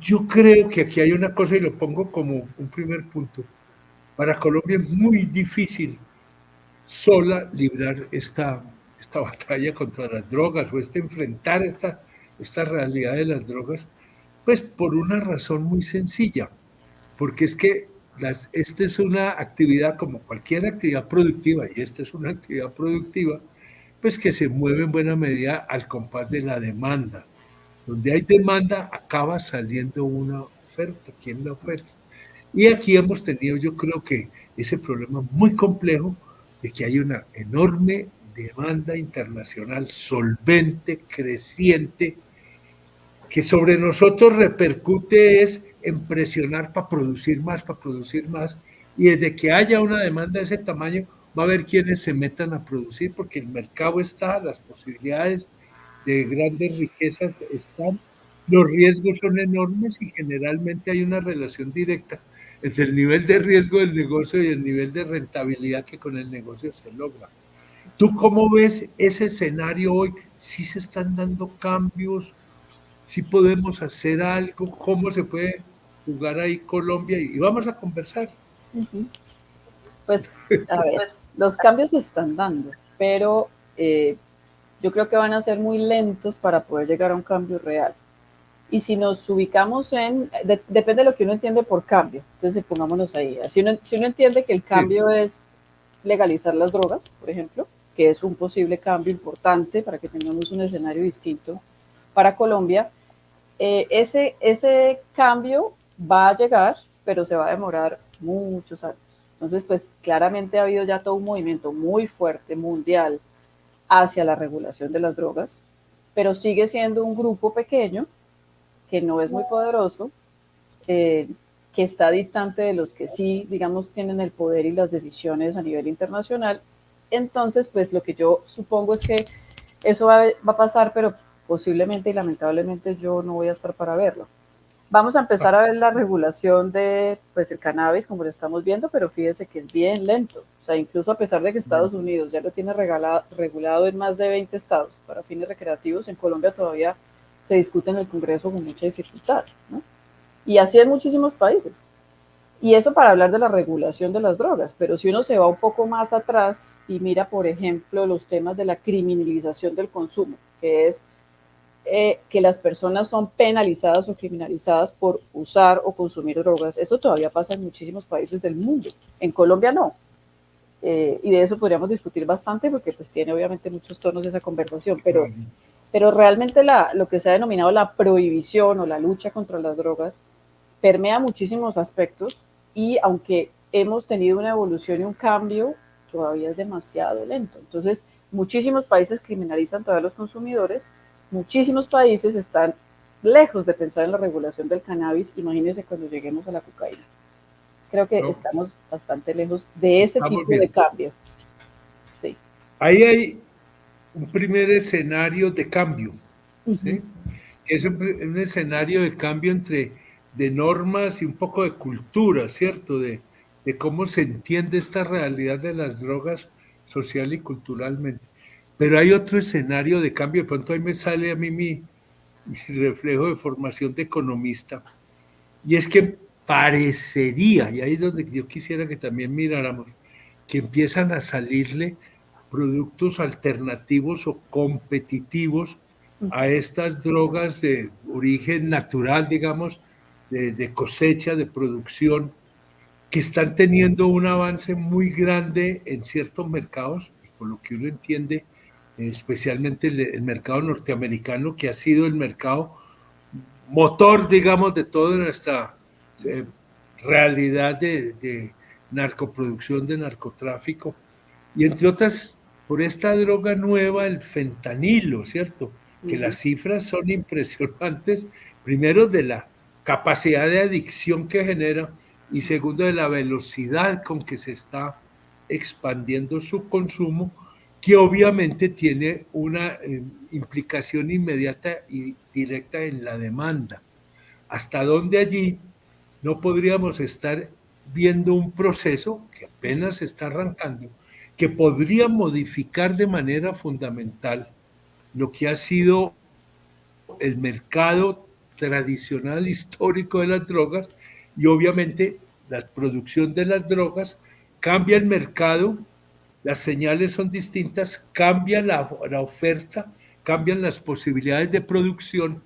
Yo creo que aquí hay una cosa y lo pongo como un primer punto. Para Colombia es muy difícil sola librar esta batalla contra las drogas o enfrentar esta realidad de las drogas, pues por una razón muy sencilla, porque es que esta es una actividad como cualquier actividad productiva, y esta es una actividad productiva, pues que se mueve en buena medida al compás de la demanda. Donde hay demanda, acaba saliendo una oferta. ¿Quién la oferta? Y aquí hemos tenido, yo creo que ese problema muy complejo de que hay una enorme demanda internacional solvente, creciente, que sobre nosotros repercute es en presionar para producir más, y desde que haya una demanda de ese tamaño, va a haber quienes se metan a producir, porque el mercado está, las posibilidades de grandes riquezas están, los riesgos son enormes y generalmente hay una relación directa entre el nivel de riesgo del negocio y el nivel de rentabilidad que con el negocio se logra. ¿Tú cómo ves ese escenario hoy? ¿Sí se están dando cambios? ¿Sí podemos hacer algo? ¿Cómo se puede jugar ahí Colombia? Y vamos a conversar. Uh-huh. Pues, a ver, los cambios se están dando, pero yo creo que van a ser muy lentos para poder llegar a un cambio real. Y si nos ubicamos depende de lo que uno entiende por cambio, entonces pongámonos ahí. Si uno entiende que el Sí. cambio es legalizar las drogas, por ejemplo, que es un posible cambio importante para que tengamos un escenario distinto para Colombia, ese cambio va a llegar, pero se va a demorar muchos años. Entonces, pues claramente ha habido ya todo un movimiento muy fuerte mundial hacia la regulación de las drogas, pero sigue siendo un grupo pequeño que no es muy poderoso, eh, que está distante de los que sí, digamos, tienen el poder y las decisiones a nivel internacional. Entonces, pues lo que yo supongo es que eso va a pasar, pero posiblemente y lamentablemente yo no voy a estar para verlo. Vamos a empezar a ver la regulación pues, del cannabis, como lo estamos viendo, pero fíjese que es bien lento. O sea, incluso a pesar de que Estados Unidos ya lo tiene regulado en más de 20 estados para fines recreativos, en Colombia todavía se discute en el Congreso con mucha dificultad, ¿no? Y así en muchísimos países. Y eso para hablar de la regulación de las drogas, pero si uno se va un poco más atrás y mira, por ejemplo, los temas de la criminalización del consumo, que es que las personas son penalizadas o criminalizadas por usar o consumir drogas. Eso todavía pasa en muchísimos países del mundo. En Colombia no. Y de eso podríamos discutir bastante porque pues tiene obviamente muchos tonos esa conversación, pero realmente lo que se ha denominado la prohibición o la lucha contra las drogas permea muchísimos aspectos y aunque hemos tenido una evolución y un cambio, todavía es demasiado lento. Entonces, muchísimos países criminalizan todavía a los consumidores, muchísimos países están lejos de pensar en la regulación del cannabis, imagínense cuando lleguemos a la cocaína. Creo que No, estamos bastante lejos de ese estamos tipo de bien. cambio. Sí. Ahí hay un primer escenario de cambio, Uh-huh. ¿sí? Es un escenario de cambio de normas y un poco de cultura, ¿cierto? De cómo se entiende esta realidad de las drogas social y culturalmente. Pero hay otro escenario de cambio, de pronto ahí me sale a mí mi reflejo de formación de economista, y es que parecería, y ahí es donde yo quisiera que también miráramos, que empiezan a salirle productos alternativos o competitivos a estas drogas de origen natural, digamos, de cosecha, de producción, que están teniendo un avance muy grande en ciertos mercados, y por lo que uno entiende, especialmente el mercado norteamericano, que ha sido el mercado motor, digamos, de toda nuestra eh, realidad de narcoproducción, de narcotráfico, y entre otras, por esta droga nueva, el fentanilo, ¿cierto? Que Uh-huh. las cifras son impresionantes, primero de la capacidad de adicción que genera y segundo de la velocidad con que se está expandiendo su consumo, que obviamente tiene una implicación inmediata y directa en la demanda. ¿Hasta dónde allí no podríamos estar viendo un proceso que apenas está arrancando, que podría modificar de manera fundamental lo que ha sido el mercado tradicional histórico de las drogas y obviamente la producción de las drogas cambia el mercado, las señales son distintas, cambia la oferta, cambian las posibilidades de producción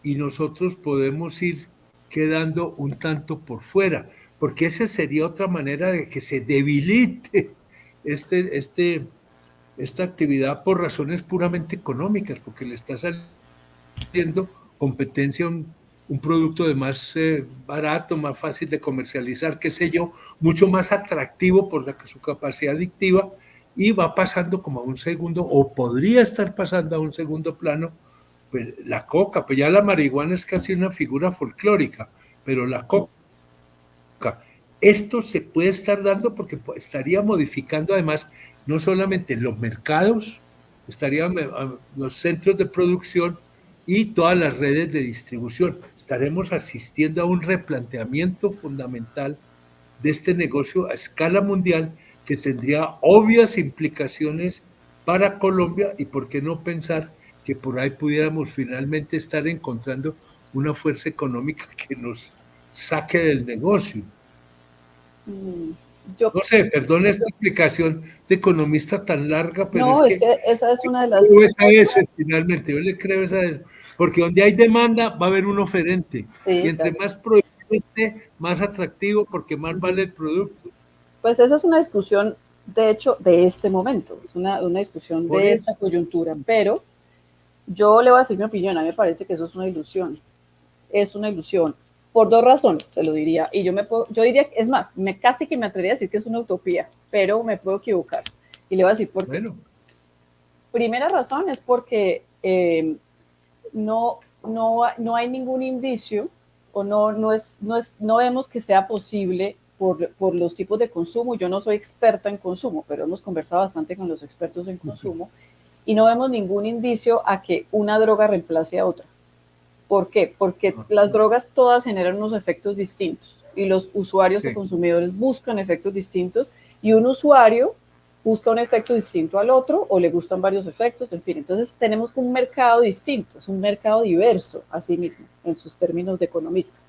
y nosotros podemos ir quedando un tanto por fuera, porque esa sería otra manera de que se debilite esta actividad por razones puramente económicas, porque le está saliendo competencia a un producto de más barato, más fácil de comercializar, qué sé yo, mucho más atractivo por su capacidad adictiva y va pasando como a un segundo, o podría estar pasando a un segundo plano, pues la coca, pues ya la marihuana es casi una figura folclórica, pero la coca, esto se puede estar dando porque estaría modificando además no solamente los mercados, estarían los centros de producción y todas las redes de distribución. Estaremos asistiendo a un replanteamiento fundamental de este negocio a escala mundial que tendría obvias implicaciones para Colombia y por qué no pensar que por ahí pudiéramos finalmente estar encontrando una fuerza económica que nos saque del negocio. Yo, No sé, perdón esta explicación de economista tan larga, pero no, es es que que esa es una de las... creo a eso finalmente, yo le creo a eso, porque donde hay demanda va a haber un oferente, y Sí, entre claro. más producto esté, más atractivo, porque más vale el producto. Pues esa es una discusión, de hecho, de este momento, es una discusión Por de eso. esta coyuntura, pero yo le voy a decir mi opinión, a mí me parece que eso es una ilusión, por dos razones, se lo diría, y yo diría, es más, casi que me atrevería a decir que es una utopía, pero me puedo equivocar, y le voy a decir por qué. Bueno. Primera razón es porque no hay ningún indicio o no vemos que sea posible por los tipos de consumo. Yo no soy experta en consumo, pero hemos conversado bastante con los expertos en consumo y no vemos ningún indicio a que una droga reemplace a otra. ¿Por qué? Porque las drogas todas generan unos efectos distintos y los usuarios o consumidores buscan efectos distintos y un usuario busca un efecto distinto al otro o le gustan varios efectos, en fin. Entonces tenemos un mercado distinto, es un mercado diverso a sí mismo en sus términos de economista.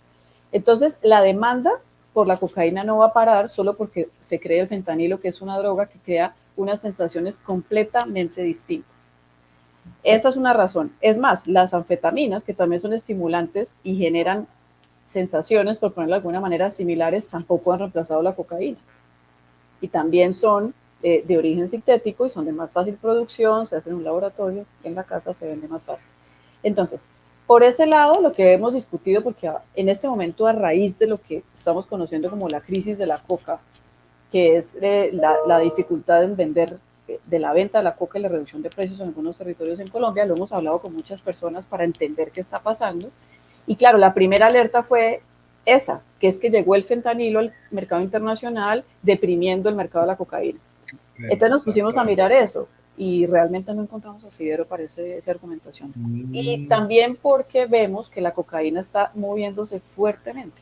Entonces la demanda por la cocaína no va a parar solo porque se cree el fentanilo, que es una droga que crea unas sensaciones completamente distintas. Esa es una razón. Es más, las anfetaminas, que también son estimulantes y generan sensaciones, por ponerlo de alguna manera, similares, tampoco han reemplazado la cocaína. Y también son de origen sintético y son de más fácil producción, se hacen en un laboratorio, en la casa se vende más fácil. Entonces, por ese lado, lo que hemos discutido, porque en este momento, a raíz de lo que estamos conociendo como la crisis de la coca, que es la dificultad en vender, de la venta de la coca y la reducción de precios en algunos territorios en Colombia, lo hemos hablado con muchas personas para entender qué está pasando. Y claro, la primera alerta fue esa, que es que llegó el fentanilo al mercado internacional, deprimiendo el mercado de la cocaína. Entonces nos pusimos a mirar eso y realmente no encontramos asidero para esa argumentación. Y también porque vemos que la cocaína está moviéndose fuertemente.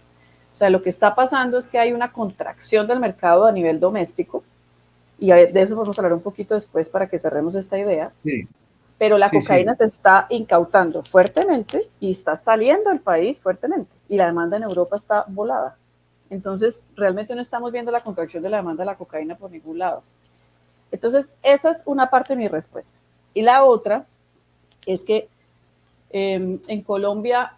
O sea, lo que está pasando es que hay una contracción del mercado a nivel doméstico, y de eso vamos a hablar un poquito después para que cerremos esta idea, Sí. pero la cocaína se está incautando fuertemente y está saliendo del país fuertemente, y la demanda en Europa está volada. Entonces, realmente no estamos viendo la contracción de la demanda de la cocaína por ningún lado. Entonces, esa es una parte de mi respuesta. Y la otra es que en Colombia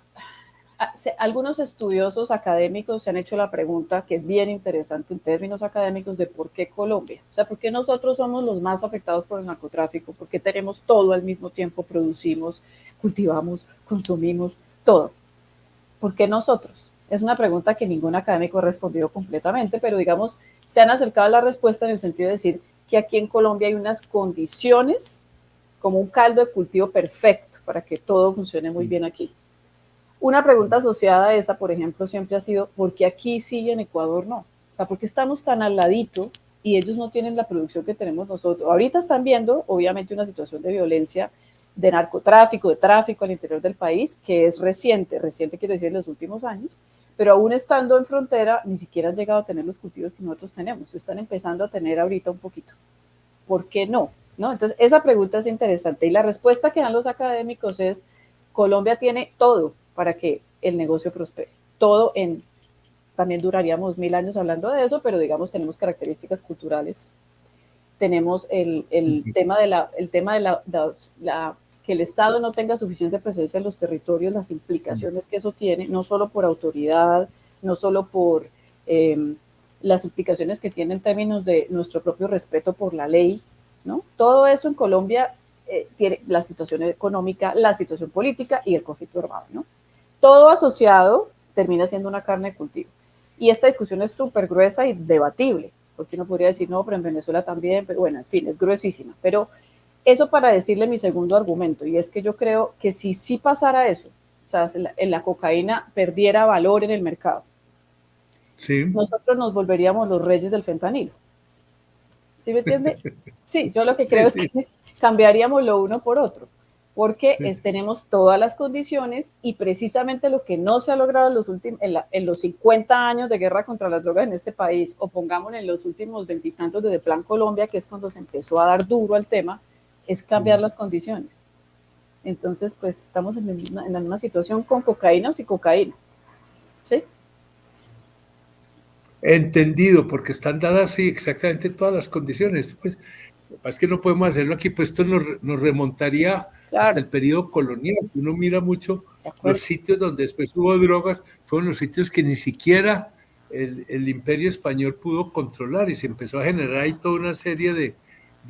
algunos estudiosos académicos se han hecho la pregunta, que es bien interesante en términos académicos, de por qué Colombia. O sea, por qué nosotros somos los más afectados por el narcotráfico, por qué tenemos todo al mismo tiempo, producimos, cultivamos, consumimos, todo. ¿Por qué nosotros? Es una pregunta que ningún académico ha respondido completamente, pero digamos, se han acercado a la respuesta en el sentido de decir que aquí en Colombia hay unas condiciones como un caldo de cultivo perfecto para que todo funcione muy bien aquí. Una pregunta asociada a esa, por ejemplo, siempre ha sido, ¿por qué aquí sí y en Ecuador no? O sea, ¿por qué estamos tan al ladito y ellos no tienen la producción que tenemos nosotros? Ahorita están viendo, obviamente, una situación de violencia, de narcotráfico, de tráfico al interior del país, que es reciente quiere decir en los últimos años, pero aún estando en frontera, ni siquiera han llegado a tener los cultivos que nosotros tenemos. Están empezando a tener ahorita un poquito. ¿Por qué no? ¿No? Entonces, esa pregunta es interesante. Y la respuesta que dan los académicos es, Colombia tiene todo. para que el negocio prospere. Todo en, también duraríamos 1000 años hablando de eso, pero digamos tenemos características culturales. Tenemos el tema de que el Estado no tenga suficiente presencia en los territorios, las implicaciones que eso tiene, no solo por autoridad, no solo por las implicaciones que tiene en términos de nuestro propio respeto por la ley, ¿no? Todo eso en Colombia tiene la situación económica, la situación política y el conflicto armado, ¿no? Todo asociado termina siendo una carne de cultivo. Y esta discusión es súper gruesa y debatible, porque uno podría decir, no, pero en Venezuela también, pero bueno, en fin, es gruesísima. Pero eso para decirle mi segundo argumento, y es que yo creo que si sí pasara eso, o sea, la cocaína perdiera valor en el mercado, sí. Nosotros nos volveríamos los reyes del fentanilo. ¿Sí me entiende? Sí, yo lo que creo es que cambiaríamos lo uno por otro, porque tenemos todas las condiciones y precisamente lo que no se ha logrado en los 50 años de guerra contra las drogas en este país, o pongamos en los últimos 20 y tantos desde Plan Colombia, que es cuando se empezó a dar duro al tema, es cambiar las condiciones. Entonces, pues estamos en la misma situación con cocaína o sin cocaína. ¿Sí? Entendido, porque están dadas sí, exactamente todas las condiciones. Pues, es que no podemos hacerlo aquí, pues esto nos remontaría hasta el periodo colonial. Uno mira mucho los sitios donde después hubo drogas, fueron los sitios que ni siquiera el imperio español pudo controlar y se empezó a generar ahí toda una serie de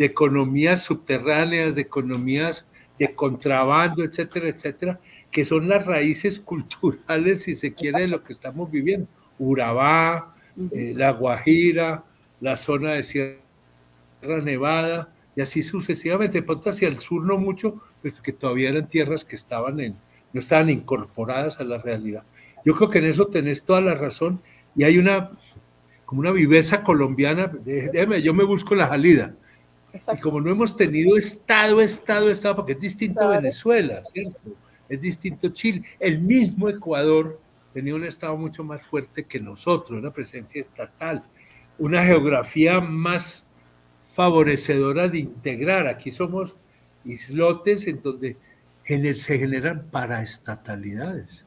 economías subterráneas, de economías de contrabando, etcétera, etcétera, que son las raíces culturales, si se quiere, de lo que estamos viviendo. Urabá, la Guajira, la zona de Sierra Nevada, y así sucesivamente. De pronto hacia el sur no mucho, pero que todavía eran tierras que no estaban incorporadas a la realidad. Yo creo que en eso tenés toda la razón, y hay como una viveza colombiana. Déjeme, yo me busco la salida. Exacto. Y como no hemos tenido estado, porque es distinto Venezuela, ¿cierto? Es distinto Chile. El mismo Ecuador tenía un estado mucho más fuerte que nosotros, una presencia estatal, una geografía más favorecedora de integrar. Aquí somos islotes en donde se generan paraestatalidades.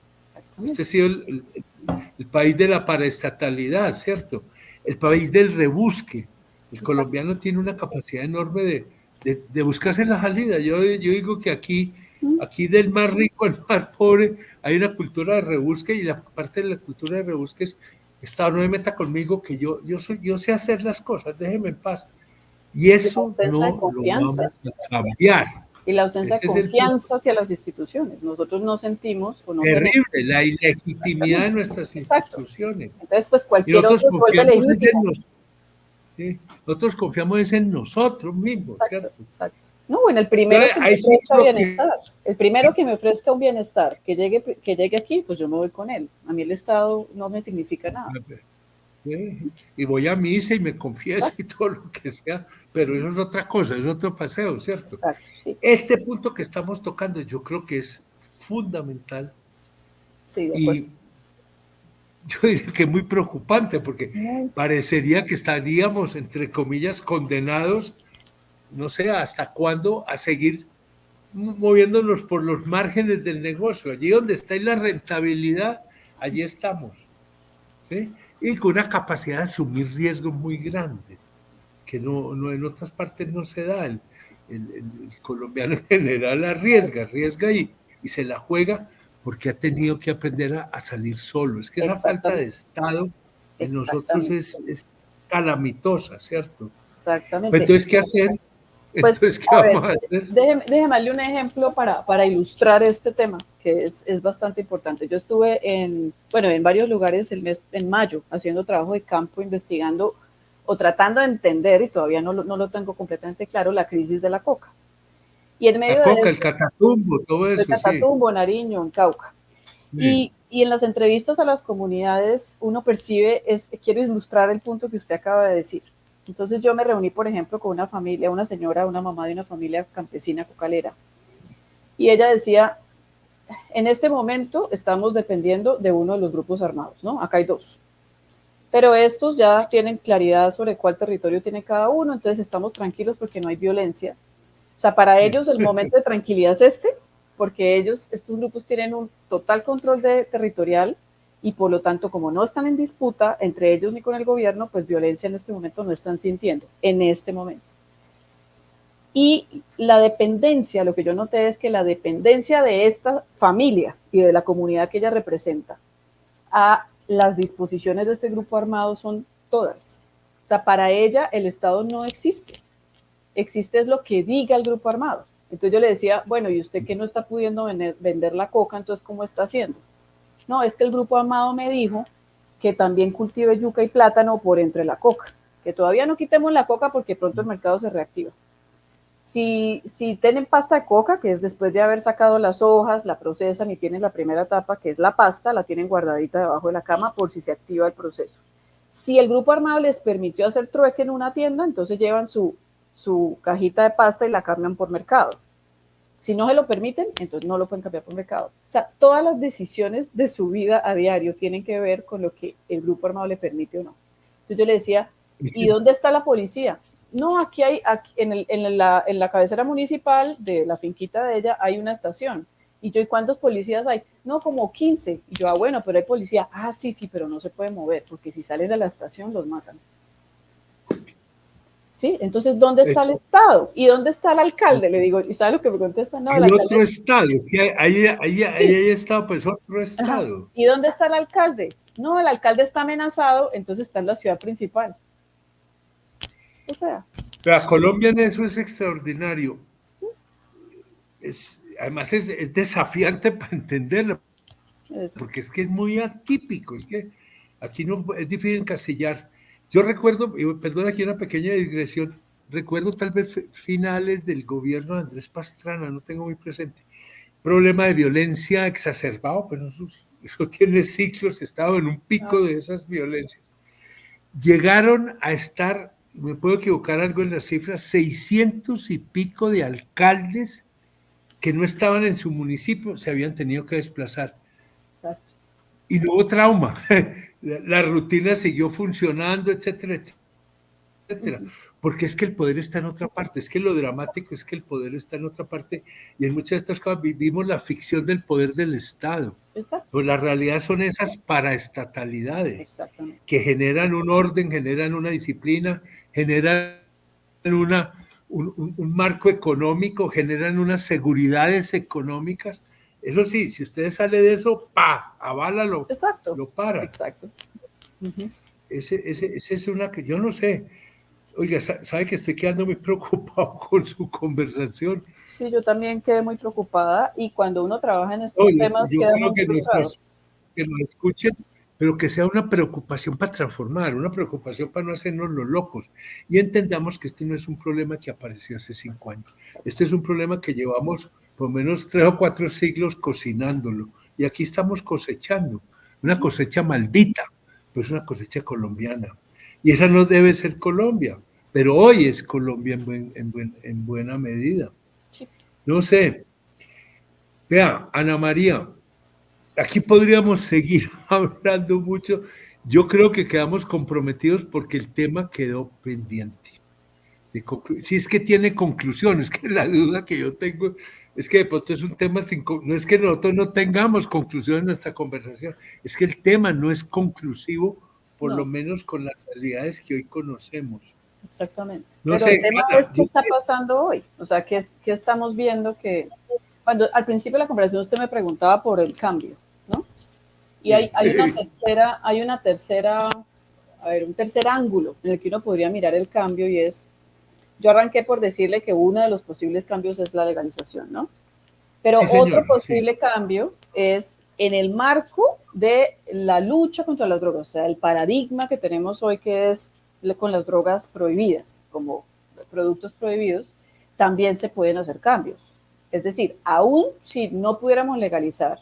Este ha sido el país de la paraestatalidad, ¿cierto? El país del rebusque. El colombiano tiene una capacidad enorme de buscarse la salida. Yo digo que aquí del más rico al más pobre hay una cultura de rebusque, y la parte de la cultura de rebusque es, no me meta conmigo, que yo sé hacer las cosas, déjeme en paz. Y eso no lo vamos a cambiar. Y la ausencia de confianza hacia las instituciones. Nosotros no sentimos o no terrible, la ilegitimidad de nuestras instituciones. Entonces, pues cualquier otro se vuelve legítimo. Nosotros confiamos en nosotros mismos, ¿cierto? Exacto. No, bueno, el primero que me ofrezca bienestar, el primero que me ofrezca un bienestar, que llegue aquí, pues yo me voy con él. A mí el Estado no me significa nada. Y voy a misa y me confieso y todo lo que sea, pero eso es otra cosa, es otro paseo, ¿cierto? Exacto, sí. Este punto que estamos tocando yo creo que es fundamental, sí, de acuerdo. Y yo diría que muy preocupante, porque parecería que estaríamos, entre comillas, condenados, no sé hasta cuándo, a seguir moviéndonos por los márgenes del negocio. Allí donde está la rentabilidad, allí estamos, ¿sí? Y con una capacidad de asumir riesgos muy grandes, que no en otras partes no se da. El colombiano en general arriesga y se la juega, porque ha tenido que aprender a salir solo. Es que esa falta de Estado en nosotros es calamitosa, ¿cierto? Exactamente. Entonces, ¿qué hacer? Pues, entonces, ¿qué vamos a hacer? Déjeme darle un ejemplo para ilustrar este tema, que es bastante importante. Yo estuve en varios lugares en mayo haciendo trabajo de campo, investigando o tratando de entender, y todavía no lo tengo completamente claro, la crisis de la coca. Y en medio la coca, de eso, el Catatumbo, todo eso. El Catatumbo, sí. Nariño, en Cauca. Sí. Y en las entrevistas a las comunidades uno percibe, quiero ilustrar el punto que usted acaba de decir. Entonces yo me reuní, por ejemplo, con una familia, una señora, una mamá de una familia campesina cocalera. Y ella decía, en este momento estamos dependiendo de uno de los grupos armados, ¿no? Acá hay dos. Pero estos ya tienen claridad sobre cuál territorio tiene cada uno, entonces estamos tranquilos porque no hay violencia. O sea, para ellos el momento de tranquilidad es este, porque estos grupos tienen un total control territorial y por lo tanto, como no están en disputa entre ellos ni con el gobierno, pues violencia en este momento no están sintiendo, en este momento. Y la dependencia, lo que yo noté es que la dependencia de esta familia y de la comunidad que ella representa a las disposiciones de este grupo armado son todas. O sea, para ella el Estado no existe. Existe es lo que diga el grupo armado. Entonces yo le decía, bueno, ¿y usted que no está pudiendo vender la coca, entonces cómo está haciendo? No, es que el grupo armado me dijo que también cultive yuca y plátano por entre la coca, que todavía no quitemos la coca porque pronto el mercado se reactiva. Si tienen pasta de coca, que es después de haber sacado las hojas, la procesan y tienen la primera etapa, que es la pasta, la tienen guardadita debajo de la cama por si se activa el proceso. Si el grupo armado les permitió hacer trueque en una tienda, entonces llevan su cajita de pasta y la cambian por mercado. Si no se lo permiten, entonces no lo pueden cambiar por mercado. O sea, todas las decisiones de su vida a diario tienen que ver con lo que el grupo armado le permite o no. Entonces yo le decía, ¿y dónde está la policía? No, aquí hay, en la cabecera municipal de la finquita de ella hay una estación. Y yo, ¿y cuántos policías hay? No, como 15. Y yo, bueno, pero hay policía. Sí, pero no se puede mover, porque si salen de la estación los matan. ¿Sí? Entonces, ¿dónde está el Estado? ¿Y dónde está el alcalde? Le digo, ¿y sabe lo que me contesta? No, hay otro Estado, es que ahí está pues otro Estado. Ajá. ¿Y dónde está el alcalde? No, el alcalde está amenazado, entonces está en la ciudad principal. O sea. Pero Colombia en eso es extraordinario. Además es desafiante para entenderlo, porque es que es muy atípico, es que aquí no es difícil encasillar. Yo recuerdo, perdón, aquí una pequeña digresión, recuerdo tal vez finales del gobierno de Andrés Pastrana, no tengo muy presente, problema de violencia exacerbado, pero eso tiene ciclos, estaba en un pico de esas violencias. Llegaron a estar, me puedo equivocar algo en las cifras, 600 y pico de alcaldes que no estaban en su municipio, se habían tenido que desplazar. Exacto. Y no hubo trauma, la rutina siguió funcionando, etcétera, etcétera. Porque es que el poder está en otra parte, es que lo dramático es que el poder está en otra parte y en muchas de estas cosas vivimos la ficción del poder del Estado. Exacto. Pues la realidad son esas paraestatalidades que generan un orden, generan una disciplina, generan un marco económico, generan unas seguridades económicas. Eso sí, si usted sale de eso, ¡pa! Aválalo, exacto, lo para. Exacto. Ese es una que yo no sé. Oiga, sabe que estoy quedando muy preocupado con su conversación. Sí, yo también quedé muy preocupada y cuando uno trabaja en estos temas yo queda creo muy que frustrado. Que nos escuchen, pero que sea una preocupación para transformar, una preocupación para no hacernos los locos y entendamos que este no es un problema que apareció hace 5 años. Este es un problema que llevamos por lo menos 3 o 4 siglos cocinándolo y aquí estamos cosechando una cosecha maldita, pero es una cosecha colombiana y esa no debe ser Colombia, pero hoy es Colombia en buena medida. No sé. Vea, Ana María, aquí podríamos seguir hablando mucho. Yo creo que quedamos comprometidos porque el tema quedó pendiente. Si es que tiene conclusión, es que la duda que yo tengo es que de pronto es un tema no es que nosotros no tengamos conclusión en nuestra conversación, es que el tema no es conclusivo, por lo menos con las realidades que hoy conocemos. Exactamente. No Pero sé, el tema Ana, es qué está pasando hoy, o sea, qué estamos viendo que cuando al principio de la conversación usted me preguntaba por el cambio, ¿no? Y hay un tercer ángulo en el que uno podría mirar el cambio y es, yo arranqué por decirle que uno de los posibles cambios es la legalización, ¿no? Pero sí, otro posible cambio es en el marco de la lucha contra las drogas, o sea, el paradigma que tenemos hoy que es con las drogas prohibidas, como productos prohibidos, también se pueden hacer cambios. Es decir, aún si no pudiéramos legalizar,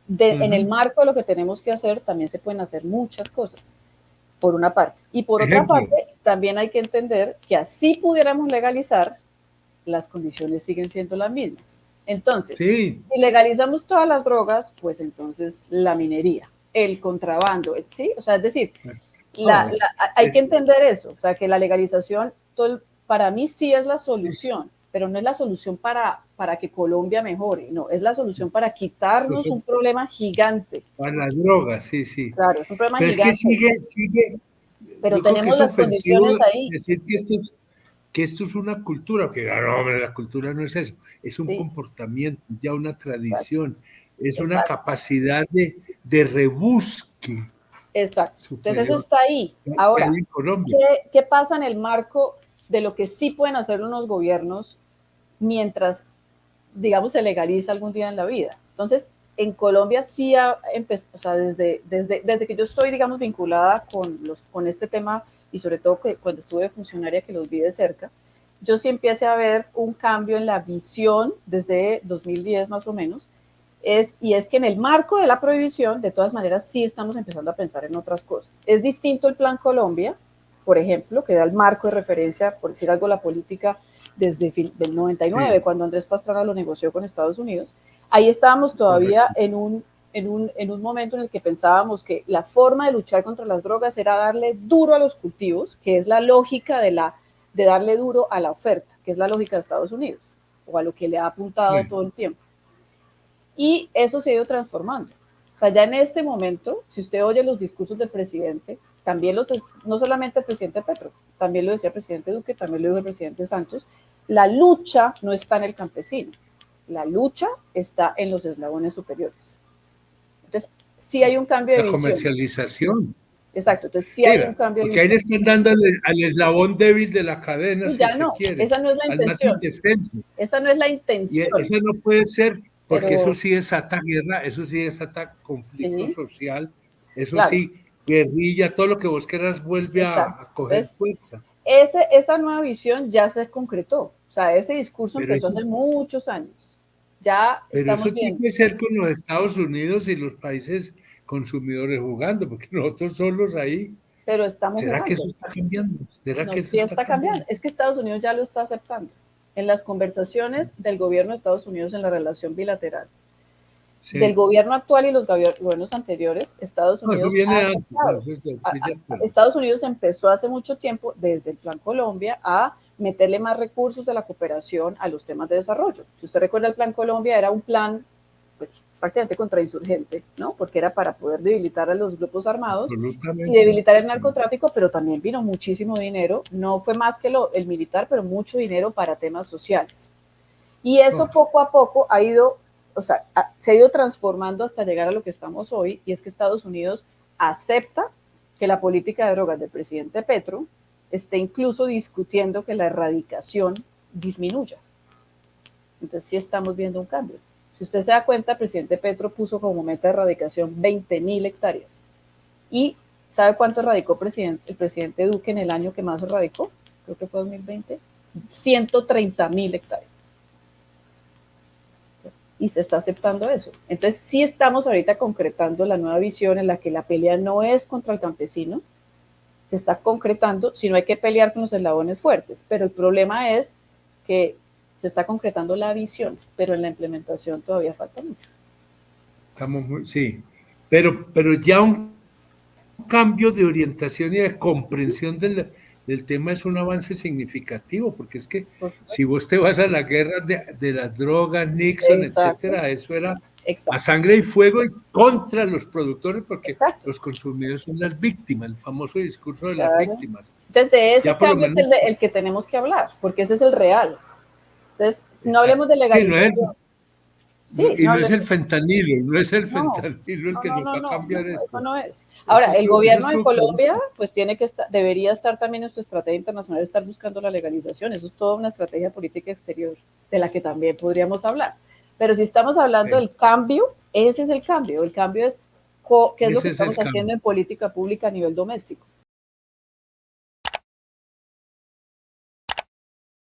en el marco de lo que tenemos que hacer, también se pueden hacer muchas cosas, por una parte. Y por otra parte, también hay que entender que así pudiéramos legalizar, las condiciones siguen siendo las mismas. Entonces, si legalizamos todas las drogas, pues entonces la minería, el contrabando, ¿sí? O sea, es decir, hay que entender eso, o sea, que la legalización, para mí sí es la solución, pero no es la solución para para que Colombia mejore, no, es la solución para quitarnos un problema gigante. Para la droga, sí, sí. Claro, es un problema Pero gigante. Es que sigue, pero yo creo que tenemos es las condiciones ahí. decir que esto es una cultura, que no, hombre, la cultura no es eso, es un comportamiento, ya una tradición, es una capacidad de rebusque. Exacto. Superior. Entonces eso está ahí. Ahora, ¿qué pasa en el marco de lo que sí pueden hacer unos gobiernos mientras, digamos, se legaliza algún día en la vida? Entonces, en Colombia sí ha empezado, o sea, desde que yo estoy, digamos, vinculada con este tema y sobre todo cuando estuve funcionaria que los vi de cerca, yo sí empecé a ver un cambio en la visión desde 2010 más o menos, y es que en el marco de la prohibición, de todas maneras, sí estamos empezando a pensar en otras cosas. Es distinto el Plan Colombia, por ejemplo, que da el marco de referencia, por decir algo, la política desde el 99, cuando Andrés Pastrana lo negoció con Estados Unidos. Ahí estábamos todavía en un momento en el que pensábamos que la forma de luchar contra las drogas era darle duro a los cultivos, que es la lógica de darle duro a la oferta, que es la lógica de Estados Unidos, o a lo que le ha apuntado todo el tiempo. Y eso se ha ido transformando. O sea, ya en este momento, si usted oye los discursos del presidente, también no solamente el presidente Petro, también lo decía el presidente Duque, también lo dijo el presidente Santos, la lucha no está en el campesino, la lucha está en los eslabones superiores. Entonces, sí hay un cambio de visión. La comercialización. Exacto, entonces sí hay un cambio de visión. Porque ahí le están dando al eslabón débil de la cadena, sí, ya no, esa no es la intención. Esa no es la intención. Y eso no puede ser, porque eso sí desata guerra, eso sí desata conflicto social, eso sí, guerrilla, todo lo que vos quieras vuelve a coger fuerza. Esa nueva visión ya se concretó. O sea, ese discurso empezó hace muchos años. Ya pero eso tiene que ser con los Estados Unidos y los países consumidores jugando, porque nosotros solos ahí. Pero estamos ¿Será jugando? Que eso está cambiando? ¿Será que eso sí está cambiando? Es que Estados Unidos ya lo está aceptando. En las conversaciones del gobierno de Estados Unidos en la relación bilateral, del gobierno actual y los gobiernos anteriores, Estados Unidos Estados Unidos empezó hace mucho tiempo, desde el Plan Colombia, a meterle más recursos de la cooperación a los temas de desarrollo. Si usted recuerda, el Plan Colombia era un plan pues, prácticamente contrainsurgente, ¿no? Porque era para poder debilitar a los grupos armados y debilitar el narcotráfico, pero también vino muchísimo dinero, no fue más que el militar, pero mucho dinero para temas sociales. Y eso poco a poco ha ido, o sea, se ha ido transformando hasta llegar a lo que estamos hoy, y es que Estados Unidos acepta que la política de drogas del presidente Petro esté incluso discutiendo que la erradicación disminuya. Entonces sí estamos viendo un cambio. Si usted se da cuenta, el presidente Petro puso como meta de erradicación 20.000 hectáreas. ¿Y sabe cuánto erradicó el presidente Duque en el año que más erradicó? Creo que fue 2020. 130.000 hectáreas. Y se está aceptando eso. Entonces sí estamos ahorita concretando la nueva visión en la que la pelea no es contra el campesino, se está concretando, si no hay que pelear con los eslabones fuertes, pero el problema es que se está concretando la visión, pero en la implementación todavía falta mucho. Sí, pero ya un cambio de orientación y de comprensión del tema es un avance significativo, porque es que si vos te vas a la guerra de las drogas, Nixon, etcétera, eso era a sangre y fuego y contra los productores, porque los consumidores son las víctimas, el famoso discurso de las víctimas. Entonces, de ese cambio es el que tenemos que hablar, porque ese es el real. Entonces, no hablemos de legalización. No es el fentanilo, no es el fentanilo el que nos va a cambiar esto. Eso no es. Ahora, el gobierno de Colombia, pues debería estar también en su estrategia internacional, estar buscando la legalización. Eso es toda una estrategia política exterior de la que también podríamos hablar. Pero si estamos hablando del cambio, ese es el cambio. El cambio es qué es lo que estamos haciendo en política pública a nivel doméstico.